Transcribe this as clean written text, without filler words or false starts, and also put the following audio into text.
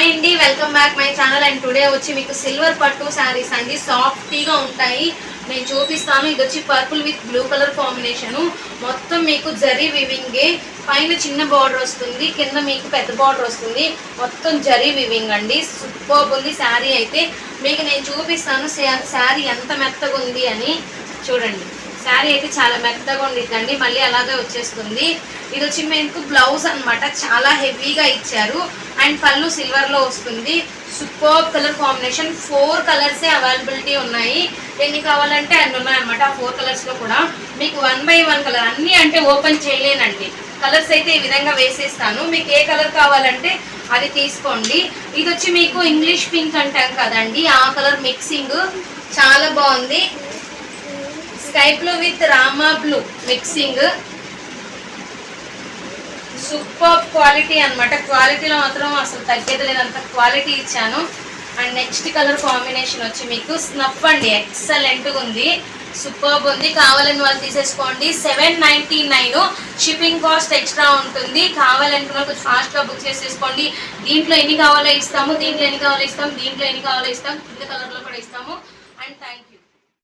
Hi అండి, welcome back my channel. And today వచ్చి మీకు సిల్వర్ పట్టు శారీస్ అండి. సాఫ్టీగా ఉంటాయి, నేను చూపిస్తాను. ఇది వచ్చి purple with blue colour combination. మొత్తం మీకు జరీ వివింగే, పైన చిన్న బార్డర్ వస్తుంది, కింద మీకు పెద్ద బార్డర్ వస్తుంది. మొత్తం జరీ వివింగ్ అండి. సూపర్బ్ ఉంది శారీ అయితే. మీకు నేను చూపిస్తాను శారీ ఎంత మెత్తగా ఉంది అని. చూడండి, శారీ అయితే చాలా మెత్తగా ఉండిద్దండి, మళ్ళీ అలాగే వచ్చేస్తుంది. ఇది వచ్చి మీకు బ్లౌజ్ అనమాట, చాలా హెవీగా ఇచ్చారు. అండ్ పళ్ళు సిల్వర్లో వస్తుంది. Super colour combination. 4 కలర్సే అవైలబిలిటీ ఉన్నాయి. ఎన్ని కావాలంటే అన్ని ఉన్నాయన్నమాట. ఆ 4 కలర్స్లో కూడా మీకు 1 by 1 కలర్ అన్నీ అంటే ఓపెన్ చేయలేనండి. కలర్స్ అయితే ఈ విధంగా వేసేస్తాను. మీకు ఏ కలర్ కావాలంటే అది తీసుకోండి. ఇది వచ్చి మీకు ఇంగ్లీష్ పింక్ అంటాం కదండి, ఆ కలర్ మిక్సింగ్ చాలా బాగుంది. Sky blue with Rama blue mixing. Super quality అనమాట. క్వాలిటీలో మాత్రం అసలు తగ్గేది లేదంత క్వాలిటీ ఇచ్చాను. అండ్ నెక్స్ట్ కలర్ కాంబినేషన్ వచ్చి మీకు స్నఫ్ అండి, ఎక్సలెంట్గా ఉంది, సూపర్బ్ ఉంది. కావాలని వాళ్ళు తీసేసుకోండి. 799. షిప్పింగ్ కాస్ట్ ఎక్స్ట్రా ఉంటుంది. కావాలనుకున్న కొంచెం ఫాస్ట్గా బుక్ చేసేసుకోండి. దీంట్లో ఎన్ని కావాలో ఇస్తాము, దీంట్లో ఎన్ని కావాలో ఇస్తాం, దీంట్లో ఎన్ని కావాలో ఇస్తాం, కింద కలర్లో కూడా ఇస్తాము. And thank you.